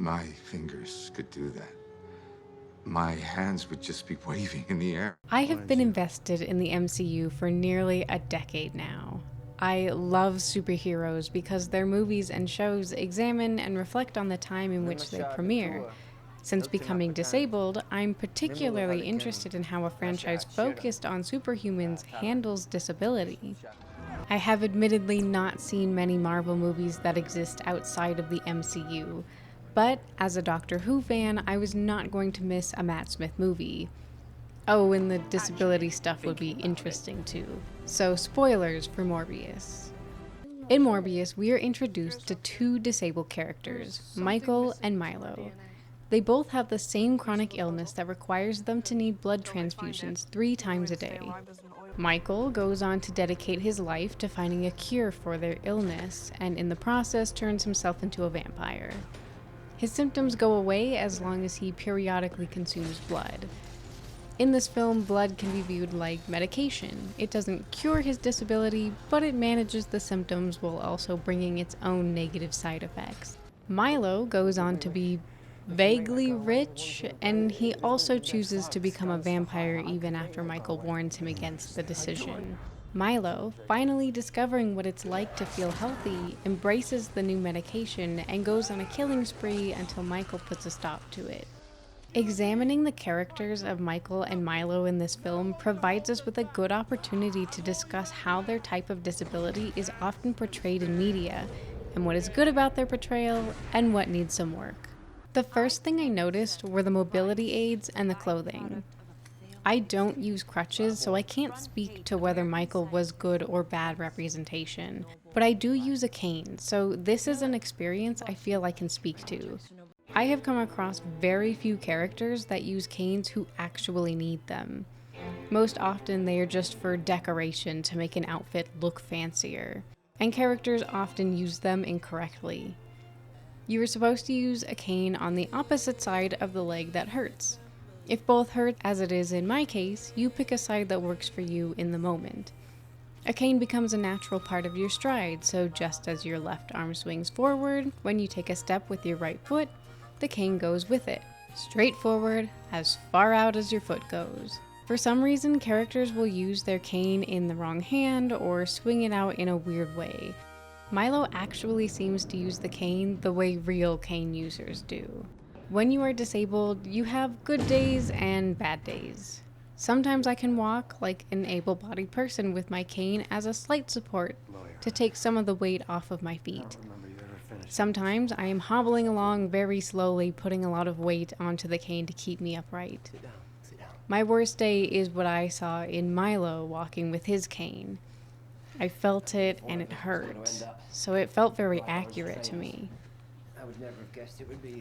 my fingers could do that. My hands would just be waving in the air. I have been invested in the MCU for nearly a decade now. I love superheroes because their movies and shows examine and reflect on the time in which they premiere. Since becoming disabled, I'm particularly interested in how a franchise focused on superhumans handles disability. I have admittedly not seen many Marvel movies that exist outside of the MCU, but as a Doctor Who fan, I was not going to miss a Matt Smith movie. Oh, and the disability stuff would be interesting too. So, spoilers for Morbius. In Morbius, we are introduced to two disabled characters, Michael and Milo. They both have the same chronic illness that requires them to need blood transfusions 3 times a day. Michael goes on to dedicate his life to finding a cure for their illness, and in the process turns himself into a vampire. His symptoms go away as long as he periodically consumes blood. In this film, blood can be viewed like medication. It doesn't cure his disability, but it manages the symptoms while also bringing its own negative side effects. Milo goes on to be vaguely rich, and he also chooses to become a vampire even after Michael warns him against the decision. Milo, finally discovering what it's like to feel healthy, embraces the new medication and goes on a killing spree until Michael puts a stop to it. Examining the characters of Michael and Milo in this film provides us with a good opportunity to discuss how their type of disability is often portrayed in media, and what is good about their portrayal and what needs some work. The first thing I noticed were the mobility aids and the clothing. I don't use crutches, so I can't speak to whether Michael was good or bad representation, but I do use a cane, so this is an experience I feel I can speak to. I have come across very few characters that use canes who actually need them. Most often they are just for decoration to make an outfit look fancier, and characters often use them incorrectly. You are supposed to use a cane on the opposite side of the leg that hurts. If both hurt, as it is in my case, you pick a side that works for you in the moment. A cane becomes a natural part of your stride, so just as your left arm swings forward when you take a step with your right foot, the cane goes with it, straight forward, as far out as your foot goes. For some reason, characters will use their cane in the wrong hand or swing it out in a weird way. Milo actually seems to use the cane the way real cane users do. When you are disabled, you have good days and bad days. Sometimes I can walk like an able-bodied person with my cane as a slight support to take some of the weight off of my feet. Sometimes I am hobbling along very slowly, putting a lot of weight onto the cane to keep me upright. My worst day is what I saw in Milo walking with his cane. I felt it and it hurt, so it felt very accurate to me.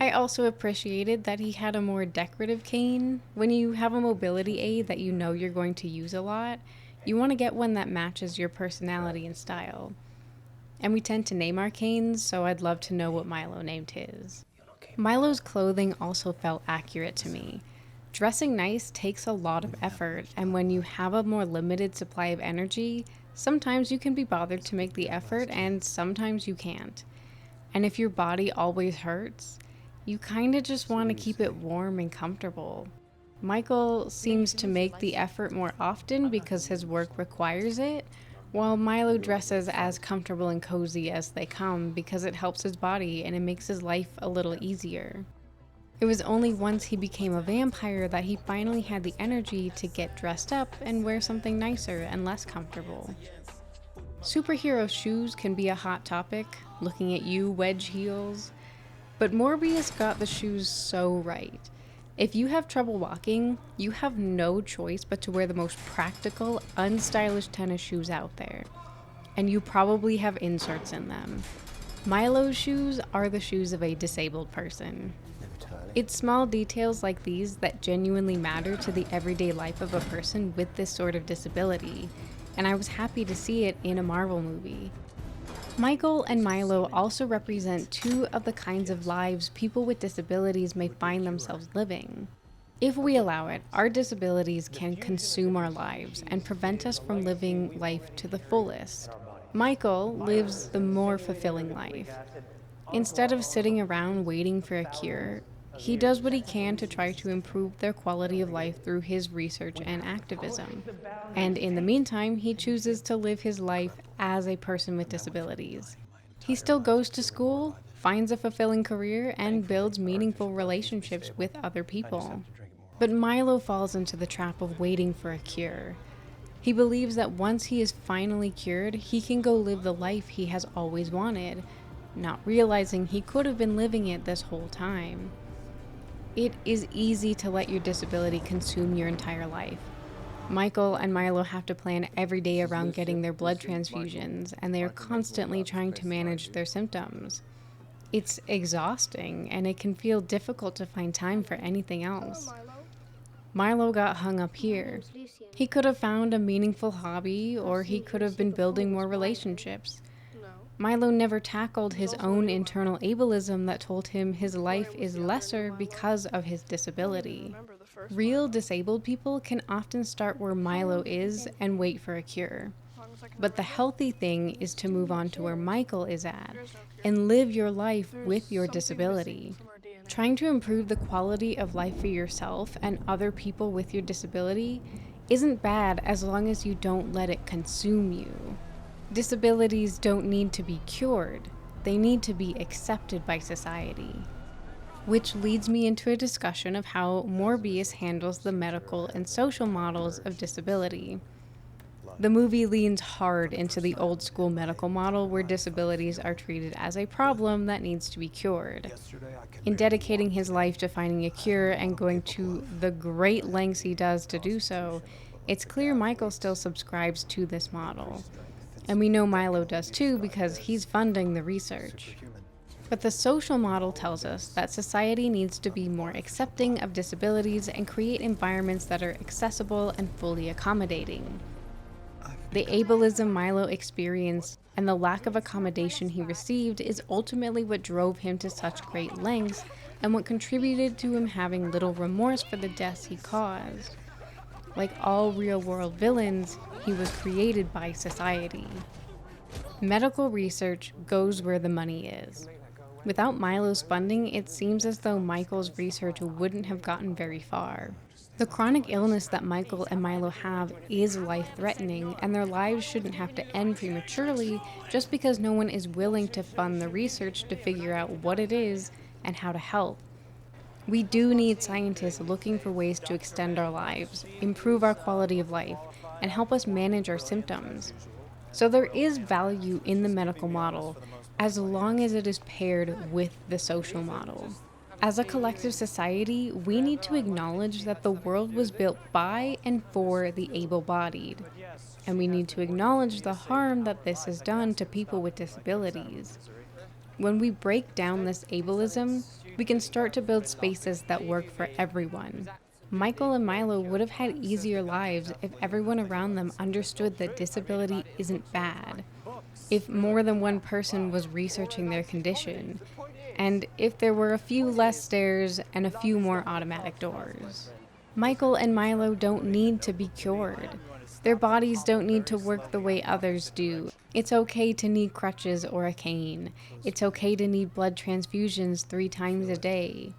I also appreciated that he had a more decorative cane. When you have a mobility aid that you know you're going to use a lot, you want to get one that matches your personality and style. And we tend to name our canes, so I'd love to know what Milo named his. Milo's clothing also felt accurate to me. Dressing nice takes a lot of effort, and when you have a more limited supply of energy, sometimes you can be bothered to make the effort and sometimes you can't. And if your body always hurts, you kinda just want to keep it warm and comfortable. Michael seems to make the effort more often because his work requires it, while Milo dresses as comfortable and cozy as they come because it helps his body and it makes his life a little easier. It was only once he became a vampire that he finally had the energy to get dressed up and wear something nicer and less comfortable. Superhero shoes can be a hot topic, looking at you, wedge heels. But Morbius got the shoes so right. If you have trouble walking, you have no choice but to wear the most practical, unstylish tennis shoes out there. And you probably have inserts in them. Milo's shoes are the shoes of a disabled person. It's small details like these that genuinely matter to the everyday life of a person with this sort of disability, and I was happy to see it in a Marvel movie. Michael and Milo also represent two of the kinds of lives people with disabilities may find themselves living. If we allow it, our disabilities can consume our lives and prevent us from living life to the fullest. Michael lives the more fulfilling life. Instead of sitting around waiting for a cure, he does what he can to try to improve their quality of life through his research and activism. And in the meantime, he chooses to live his life as a person with disabilities. He still goes to school, finds a fulfilling career, and builds meaningful relationships with other people. But Milo falls into the trap of waiting for a cure. He believes that once he is finally cured, he can go live the life he has always wanted, not realizing he could have been living it this whole time. It is easy to let your disability consume your entire life. Michael and Milo have to plan every day around getting their blood transfusions, and they are constantly trying to manage their symptoms. It's exhausting, and it can feel difficult to find time for anything else. Milo got hung up here. He could have found a meaningful hobby, or he could have been building more relationships. Milo never tackled his own internal ableism that told him his life is lesser because of his disability. Real disabled people can often start where Milo is and wait for a cure. But the healthy thing is to move on to where Michael is at and live your life with your disability. Trying to improve the quality of life for yourself and other people with your disability isn't bad as long as you don't let it consume you. Disabilities don't need to be cured, they need to be accepted by society. Which leads me into a discussion of how Morbius handles the medical and social models of disability. The movie leans hard into the old school medical model where disabilities are treated as a problem that needs to be cured. In dedicating his life to finding a cure and going to the great lengths he does to do so, it's clear Michael still subscribes to this model. And we know Milo does too because he's funding the research. But the social model tells us that society needs to be more accepting of disabilities and create environments that are accessible and fully accommodating. The ableism Milo experienced and the lack of accommodation he received is ultimately what drove him to such great lengths and what contributed to him having little remorse for the deaths he caused. Like all real-world villains, he was created by society. Medical research goes where the money is. Without Milo's funding, it seems as though Michael's research wouldn't have gotten very far. The chronic illness that Michael and Milo have is life-threatening, and their lives shouldn't have to end prematurely just because no one is willing to fund the research to figure out what it is and how to help. We do need scientists looking for ways to extend our lives, improve our quality of life, and help us manage our symptoms. So there is value in the medical model as long as it is paired with the social model. As a collective society, we need to acknowledge that the world was built by and for the able-bodied, and we need to acknowledge the harm that this has done to people with disabilities. When we break down this ableism, we can start to build spaces that work for everyone. Michael and Milo would have had easier lives if everyone around them understood that disability isn't bad, if more than one person was researching their condition, and if there were a few less stairs and a few more automatic doors. Michael and Milo don't need to be cured. Their bodies don't need to work the way others do. It's okay to need crutches or a cane. It's okay to need blood transfusions 3 times a day.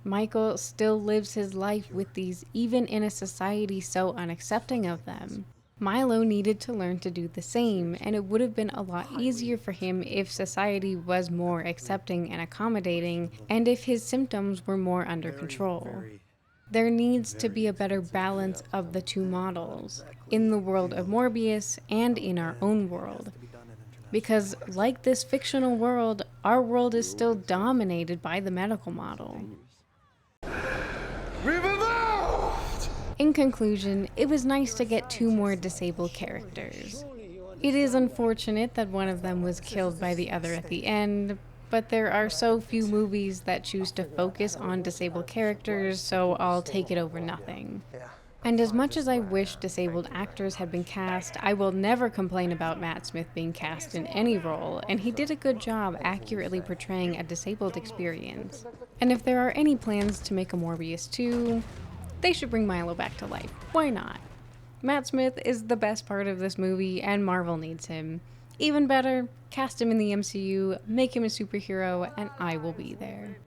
Michael still lives his life with these, even in a society so unaccepting of them. Milo needed to learn to do the same, and it would have been a lot easier for him if society was more accepting and accommodating, and if his symptoms were more under control. There needs to be a better balance of the two models, in the world of Morbius and in our own world. Because, like this fictional world, our world is still dominated by the medical model. In conclusion, it was nice to get 2 more disabled characters. It is unfortunate that one of them was killed by the other at the end, but there are so few movies that choose to focus on disabled characters, so I'll take it over nothing. And as much as I wish disabled actors had been cast, I will never complain about Matt Smith being cast in any role, and he did a good job accurately portraying a disabled experience. And if there are any plans to make a Morbius 2, they should bring Milo back to life. Why not? Matt Smith is the best part of this movie, and Marvel needs him. Even better, cast him in the MCU, make him a superhero, and I will be there.